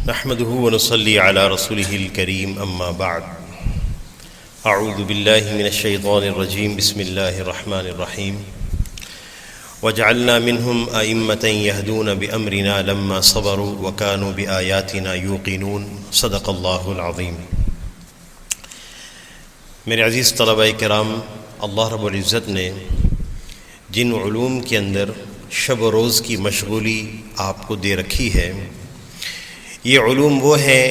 نحمده ونصلي على رسوله الكريم اما بعد اعوذ بالله من الشيطان الرجيم بسم الله الرحمن الرحيم وجعلنا منهم ائمة يهدون بامرنا لما صبروا وكانوا بآياتنا يوقنون صدق الله العظيم۔ میرے عزیز طلباء کرام، اللہ رب العزت نے جن علوم کے اندر شب و روز کی مشغولی آپ کو دے رکھی ہے، یہ علوم وہ ہے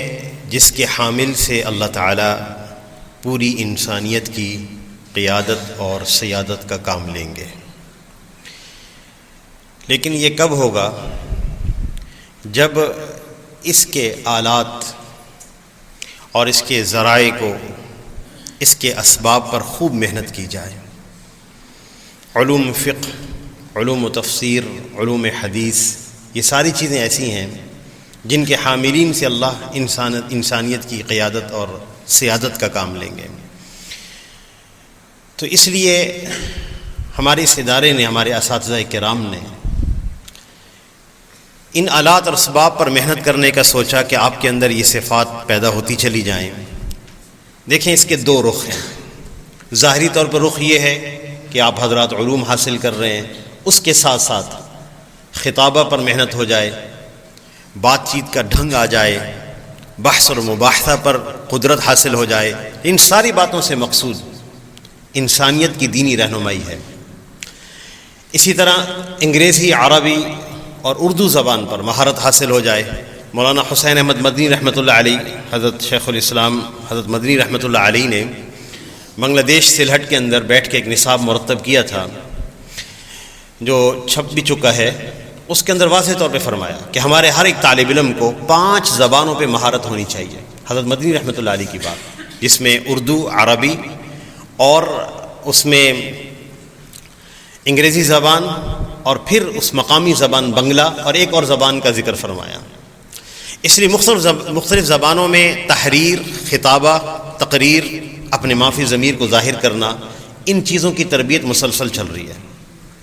جس کے حامل سے اللہ تعالیٰ پوری انسانیت کی قیادت اور سیادت کا کام لیں گے۔ لیکن یہ کب ہوگا؟ جب اس کے آلات اور اس کے ذرائع کو، اس کے اسباب پر خوب محنت کی جائے۔ علوم فقہ، علوم تفسیر، علوم حدیث، یہ ساری چیزیں ایسی ہیں جن کے حاملین سے اللہ انسانیت کی قیادت اور سیادت کا کام لیں گے۔ تو اس لیے ہمارے اس ادارے نے، ہمارے اساتذہ کرام نے ان آلات اور اسباب پر محنت کرنے کا سوچا کہ آپ کے اندر یہ صفات پیدا ہوتی چلی جائیں۔ دیکھیں، اس کے دو رخ ہیں۔ ظاہری طور پر رخ یہ ہے کہ آپ حضرات علوم حاصل کر رہے ہیں، اس کے ساتھ ساتھ خطابہ پر محنت ہو جائے، بات چیت کا ڈھنگ آ جائے، بحث اور مباحثہ پر قدرت حاصل ہو جائے۔ ان ساری باتوں سے مقصود انسانیت کی دینی رہنمائی ہے۔ اسی طرح انگریزی، عربی اور اردو زبان پر مہارت حاصل ہو جائے۔ مولانا حسین احمد مدنی رحمۃ اللہ علیہ، حضرت شیخ الاسلام حضرت مدنی رحمۃ اللہ علیہ نے بنگلہ دیش سلہٹ کے اندر بیٹھ کے ایک نصاب مرتب کیا تھا، جو چھپ بھی چکا ہے۔ اس کے اندر واضح طور پہ فرمایا کہ ہمارے ہر ایک طالب علم کو 5 زبانوں پہ مہارت ہونی چاہیے۔ حضرت مدنی رحمۃ اللہ علیہ کی بات، جس میں اردو، عربی اور اس میں انگریزی زبان اور پھر اس مقامی زبان بنگلہ اور ایک اور زبان کا ذکر فرمایا۔ اس لیے مختلف زبانوں میں تحریر، خطابہ، تقریر، اپنے مافی ضمیر کو ظاہر کرنا، ان چیزوں کی تربیت مسلسل چل رہی ہے۔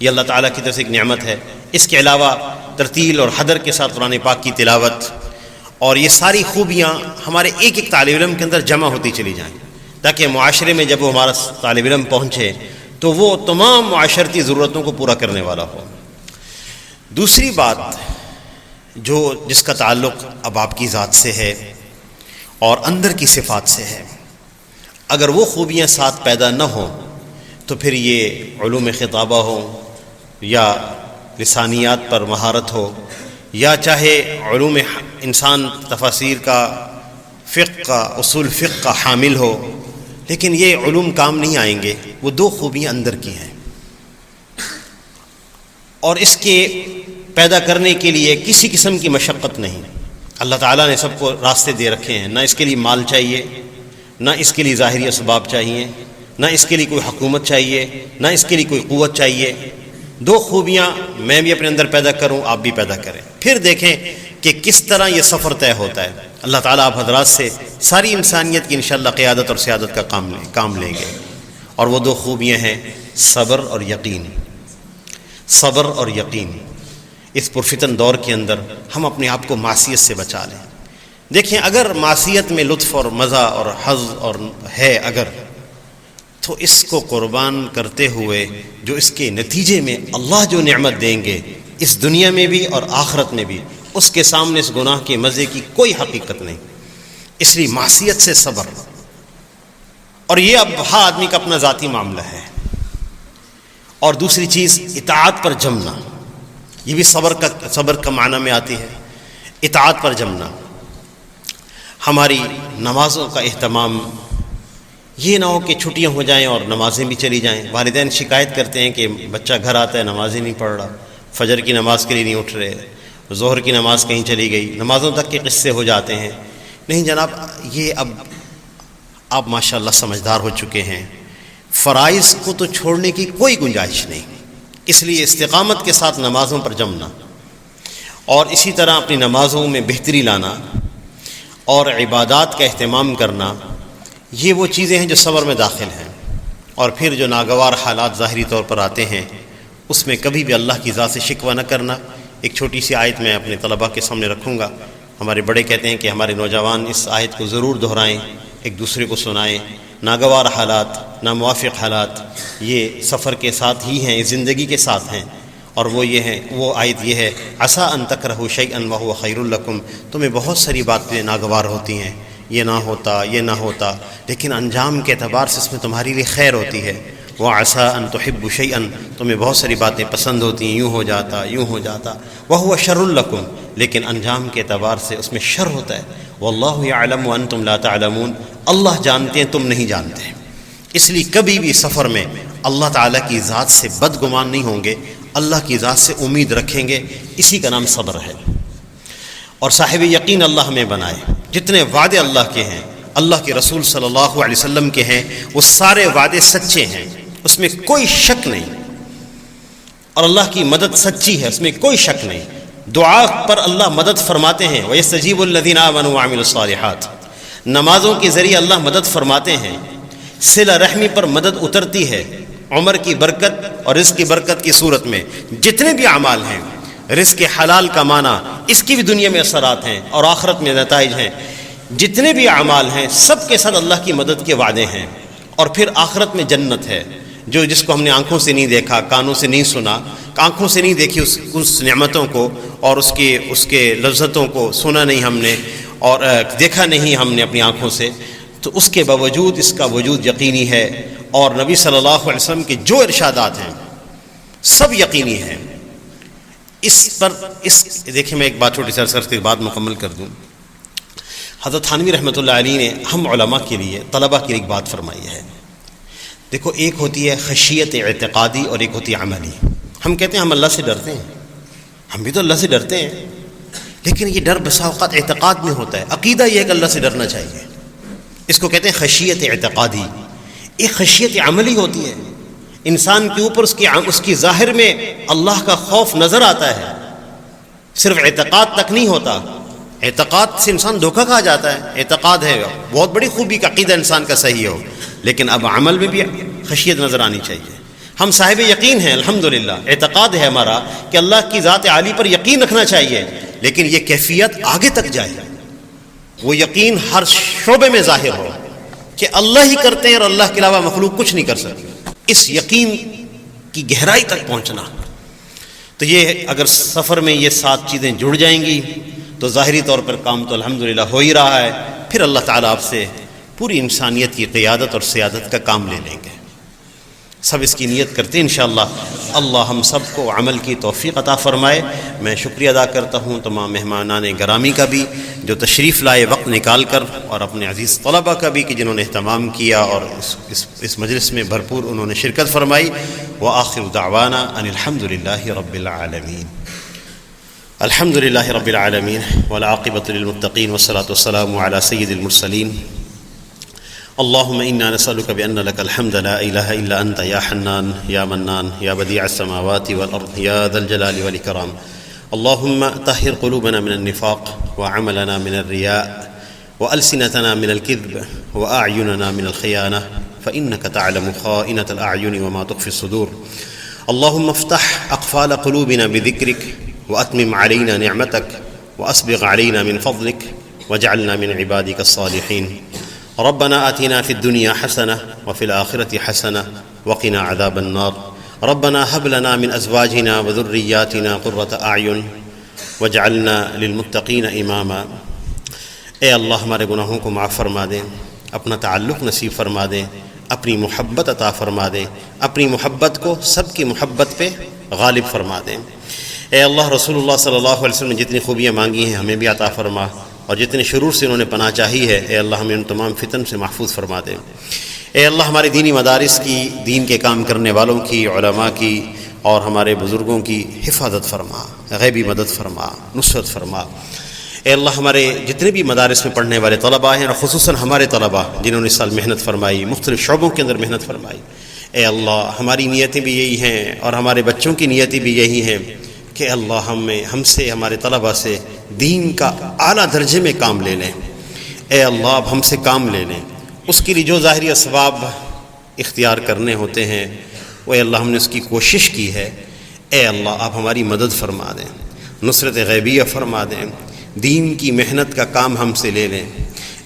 یہ اللہ تعالیٰ کی طرف سے ایک نعمت ہے۔ اس کے علاوہ ترتیل اور حدر کے ساتھ قرآن پاک کی تلاوت، اور یہ ساری خوبیاں ہمارے ایک ایک طالب علم کے اندر جمع ہوتی چلی جائیں، تاکہ معاشرے میں جب وہ ہمارا طالب علم پہنچے تو وہ تمام معاشرتی ضرورتوں کو پورا کرنے والا ہو۔ دوسری بات جس کا تعلق اب آپ کی ذات سے ہے اور اندر کی صفات سے ہے، اگر وہ خوبیاں ساتھ پیدا نہ ہوں تو پھر یہ علوم خطابہ ہو یا لسانیات پر مہارت ہو، یا چاہے علوم انسان تفاسیر کا، فقہ کا، اصول فقہ کا حامل ہو، لیکن یہ علوم کام نہیں آئیں گے۔ وہ 2 خوبیاں اندر کی ہیں، اور اس کے پیدا کرنے کے لیے کسی قسم کی مشقت نہیں۔ اللہ تعالیٰ نے سب کو راستے دے رکھے ہیں، نہ اس کے لیے مال چاہیے، نہ اس کے لیے ظاہری اسباب چاہیے، نہ اس کے لیے کوئی حکومت چاہیے، نہ اس کے لیے کوئی قوت چاہیے۔ 2 خوبیاں میں بھی اپنے اندر پیدا کروں، آپ بھی پیدا کریں، پھر دیکھیں کہ کس طرح یہ سفر طے ہوتا ہے۔ اللہ تعالیٰ آپ حضرات سے ساری انسانیت کی انشاءاللہ قیادت اور سیادت کا کام لیں گے۔ اور وہ 2 خوبیاں ہیں، صبر اور یقین۔ صبر اور یقین۔ اس پرفتن دور کے اندر ہم اپنے آپ کو معصیت سے بچا لیں۔ دیکھیں، اگر معصیت میں لطف اور مزہ اور حظ اور ہے اگر، تو اس کو قربان کرتے ہوئے جو اس کے نتیجے میں اللہ جو نعمت دیں گے اس دنیا میں بھی اور آخرت میں بھی، اس کے سامنے اس گناہ کے مزے کی کوئی حقیقت نہیں۔ اس لیے معصیت سے صبر، اور یہ اب ہر آدمی کا اپنا ذاتی معاملہ ہے۔ اور دوسری چیز، اطاعت پر جمنا، یہ بھی صبر کا معنی میں آتی ہے۔ اطاعت پر جمنا، ہماری نمازوں کا اہتمام، یہ نہ ہو کہ چھٹیاں ہو جائیں اور نمازیں بھی چلی جائیں۔ والدین شکایت کرتے ہیں کہ بچہ گھر آتا ہے نماز ہی نہیں پڑھ رہا، فجر کی نماز کے لیے نہیں اٹھ رہے، ظہر کی نماز کہیں چلی گئی، نمازوں تک کے قصے ہو جاتے ہیں۔ نہیں جناب، یہ اب آپ ماشاءاللہ سمجھدار ہو چکے ہیں، فرائض کو تو چھوڑنے کی کوئی گنجائش نہیں۔ اس لیے استقامت کے ساتھ نمازوں پر جمنا، اور اسی طرح اپنی نمازوں میں بہتری لانا اور عبادات کا اہتمام کرنا، یہ وہ چیزیں ہیں جو صبر میں داخل ہیں۔ اور پھر جو ناگوار حالات ظاہری طور پر آتے ہیں، اس میں کبھی بھی اللہ کی ذات سے شکوہ نہ کرنا۔ ایک چھوٹی سی آیت میں اپنے طلباء کے سامنے رکھوں گا۔ ہمارے بڑے کہتے ہیں کہ ہمارے نوجوان اس آیت کو ضرور دہرائیں، ایک دوسرے کو سنائیں۔ ناگوار حالات، ناموافق حالات یہ سفر کے ساتھ ہی ہیں، زندگی کے ساتھ ہیں، اور وہ یہ ہیں، وہ آیت یہ ہے عسیٰ ان تکرہوا شیئا وہو خیر لکم، تمہیں بہت ساری باتیں ناگوار ہوتی ہیں، یہ نہ ہوتا، یہ نہ ہوتا، لیکن انجام کے اعتبار سے اس میں تمہارے لیے خیر ہوتی ہے۔ وعسیٰ ان تحبوا شیئا، تمہیں بہت ساری باتیں پسند ہوتی ہیں، یوں ہو جاتا، یوں ہو جاتا، وہو شر لکم، لیکن انجام کے اعتبار سے اس میں شر ہوتا ہے۔ واللہ یعلم وانتم لا تعلمون، اللہ جانتے ہیں تم نہیں جانتے۔ اس لیے کبھی بھی سفر میں اللہ تعالیٰ کی ذات سے بدگمان نہیں ہوں گے، اللہ کی ذات سے امید رکھیں گے، اسی کا نام صبر ہے۔ اور صاحب یقین اللہ ہمیں بنائے۔ جتنے وعدے اللہ کے ہیں، اللہ کے رسول صلی اللہ علیہ وسلم کے ہیں، وہ سارے وعدے سچے ہیں، اس میں کوئی شک نہیں، اور اللہ کی مدد سچی ہے، اس میں کوئی شک نہیں۔ دعا پر اللہ مدد فرماتے ہیں، وَيَسْتَجِيبُ الَّذِينَ آمَنُوا وَعَمِلُوا الصَّالِحَاتِ، نمازوں کے ذریعے اللہ مدد فرماتے ہیں، صلہ رحمی پر مدد اترتی ہے، عمر کی برکت اور رزق کی برکت کی صورت میں جتنے بھی اعمال ہیں، رزق حلال کمانا، اس کی بھی دنیا میں اثرات ہیں اور آخرت میں نتائج ہیں، جتنے بھی اعمال ہیں سب کے ساتھ اللہ کی مدد کے وعدے ہیں۔ اور پھر آخرت میں جنت ہے، جس کو ہم نے آنکھوں سے نہیں دیکھا، کانوں سے نہیں سنا، آنکھوں سے نہیں دیکھی اس نعمتوں کو اور اس کے لذتوں کو سنا نہیں ہم نے اور دیکھا نہیں ہم نے اپنی آنکھوں سے، تو اس کے باوجود اس کا وجود یقینی ہے، اور نبی صلی اللہ علیہ وسلم کے جو ارشادات ہیں سب یقینی ہیں۔ دیکھیں میں ایک بات چھوٹی سی عرض کر کے بعد مکمل کر دوں۔ حضرت تھانوی رحمۃ اللہ علیہ نے ہم علماء کے لیے، طلباء کے لیے ایک بات فرمائی ہے۔ دیکھو، ایک ہوتی ہے خشیت اعتقادی اور ایک ہوتی ہے عملی۔ ہم کہتے ہیں ہم اللہ سے ڈرتے ہیں، ہم بھی تو اللہ سے ڈرتے ہیں، لیکن یہ ڈر بسا اوقات اعتقاد میں ہوتا ہے۔ عقیدہ یہ ہے کہ اللہ سے ڈرنا چاہیے، اس کو کہتے ہیں خشیت اعتقادی۔ ایک خشیت عملی ہوتی ہے، انسان کے اوپر اس کی ظاہر میں اللہ کا خوف نظر آتا ہے، صرف اعتقاد تک نہیں ہوتا۔ اعتقاد سے انسان دھوکہ کھا جاتا ہے، اعتقاد ہے بہت بڑی خوبی کا عقیدہ انسان کا صحیح ہو، لیکن اب عمل میں بھی خشیت نظر آنی چاہیے۔ ہم صاحب یقین ہیں الحمدللہ، اعتقاد ہے ہمارا کہ اللہ کی ذات عالی پر یقین رکھنا چاہیے، لیکن یہ کیفیت آگے تک جائے، وہ یقین ہر شعبے میں ظاہر ہو کہ اللہ ہی کرتے ہیں اور اللہ کے علاوہ مخلوق کچھ نہیں کر سکتی۔ اس یقین کی گہرائی تک پہنچنا، تو یہ اگر سفر میں یہ 7 چیزیں جڑ جائیں گی تو ظاہری طور پر کام تو الحمدللہ ہو ہی رہا ہے، پھر اللہ تعالیٰ آپ سے پوری انسانیت کی قیادت اور سیادت کا کام لے لیں گے۔ سب اس کی نیت کرتے ہیں انشاءاللہ۔ اللہ ہم سب کو عمل کی توفیق عطا فرمائے۔ میں شکریہ ادا کرتا ہوں تمام مہمانان گرامی کا بھی جو تشریف لائے وقت نکال کر، اور اپنے عزیز طلباء کا بھی کہ جنہوں نے اہتمام کیا اور اس مجلس میں بھرپور انہوں نے شرکت فرمائی۔ وآخر دعوانا ان الحمد للہ رب العالمین۔ الحمد للہ رب العالمین والعاقبۃ للمتقین والصلاۃ والسلام علی سید المرسلین۔ اللهم إنا نسألك بأن لك الحمد لا إله إلا أنت يا حنان يا منان يا بديع السماوات والأرض يا ذا الجلال والإكرام. اللهم طهر قلوبنا من النفاق وعملنا من الرياء وألسنتنا من الكذب وأعيننا من الخيانة فإنك تعلم خائنة الأعين وما تخفي الصدور. اللهم افتح أقفال قلوبنا بذكرك وأتمم علينا نعمتك وأسبغ علينا من فضلك واجعلنا من عبادك الصالحين. ربنا آتنا في الدنيا حسنة وفي الآخرة حسنة وقنا عذاب النار. ربنا هب لنا من أزواجنا وذرياتنا قرة أعين واجعلنا للمتقين إماما. اے اللہ ہمارے گناہوں کو معاف فرما دیں، اپنا تعلق نصیب فرما دیں، اپنی محبت عطا فرما دیں، اپنی محبت کو سب کی محبت پہ غالب فرما دیں۔ اے اللہ رسول اللہ صلی اللہ علیہ وسلم نے جتنی خوبیاں مانگی ہیں ہمیں بھی عطا فرما، اور جتنے شرور سے انہوں نے پناہ چاہی ہے اے اللہ ہمیں ان تمام فتن سے محفوظ فرما دے۔ اے اللہ ہمارے دینی مدارس کی، دین کے کام کرنے والوں کی، علماء کی اور ہمارے بزرگوں کی حفاظت فرما، غیبی مدد فرما، نصرت فرما۔ اے اللہ ہمارے جتنے بھی مدارس میں پڑھنے والے طلباء ہیں اور خصوصاً ہمارے طلباء جنہوں نے اس سال محنت فرمائی، مختلف شعبوں کے اندر محنت فرمائی، اے اللہ ہماری نیتیں بھی یہی ہیں اور ہمارے بچوں کی نیتیں بھی یہی ہیں کہ اللہ ہم سے، ہمارے طلباء سے دین کا اعلیٰ درجے میں کام لے لیں۔ اے اللہ اب ہم سے کام لے لیں، اس کے لیے جو ظاہری اسباب اختیار کرنے ہوتے ہیں وہ اے اللہ ہم نے اس کی کوشش کی ہے۔ اے اللہ آپ ہماری مدد فرما دیں، نصرت غیبیہ فرما دیں، دین کی محنت کا کام ہم سے لے لیں۔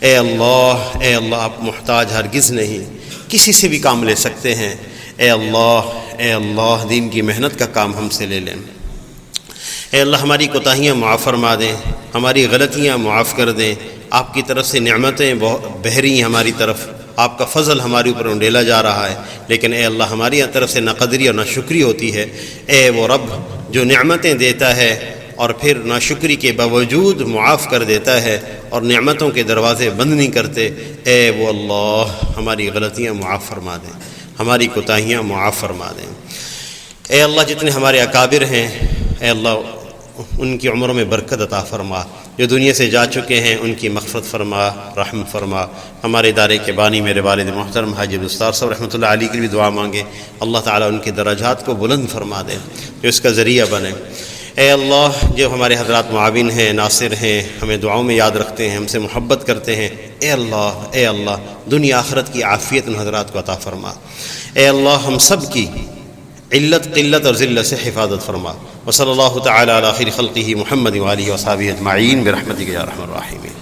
اے اللہ آپ محتاج ہرگز نہیں، کسی سے بھی کام لے سکتے ہیں۔ اے اللہ دین کی محنت کا کام ہم سے لے لیں۔ اے اللہ ہماری کوتاہیاں معاف فرما دیں، ہماری غلطیاں معاف کر دیں۔ آپ کی طرف سے نعمتیں بہہ رہی ہیں ہماری طرف، آپ کا فضل ہمارے اوپر انڈیلا جا رہا ہے، لیکن اے اللہ ہماری طرف سے نہ قدری اور نہ شکری ہوتی ہے۔ اے وہ رب جو نعمتیں دیتا ہے اور پھر ناشکری کے باوجود معاف کر دیتا ہے اور نعمتوں کے دروازے بند نہیں کرتے، اے وہ اللہ ہماری غلطیاں معاف فرما دیں، ہماری کوتاہیاں معاف فرما دیں۔ اے اللہ جتنے ہمارے اکابر ہیں، اے اللہ ان کی عمروں میں برکت عطا فرما، جو دنیا سے جا چکے ہیں ان کی مغفرت فرما، رحم فرما۔ ہمارے ادارے کے بانی میرے والد محترم حاجی عبدالستار صاحب رحمۃ اللہ علیہ کی بھی دعا مانگے، اللہ تعالیٰ ان کے درجات کو بلند فرما دے، جو اس کا ذریعہ بنے۔ اے اللہ جو ہمارے حضرات معاون ہیں، ناصر ہیں، ہمیں دعاؤں میں یاد رکھتے ہیں، ہم سے محبت کرتے ہیں، اے اللہ دنیا آخرت کی عافیت ان حضرات کو عطا فرما۔ اے اللہ ہم سب کی علت قلت اور ذلت سے حفاظت فرما۔ وصلی اللہ تعالی علی خیر خلقہ محمد وآلہ وصحبہ اجمعین برحمتک یا ارحم الراحمین۔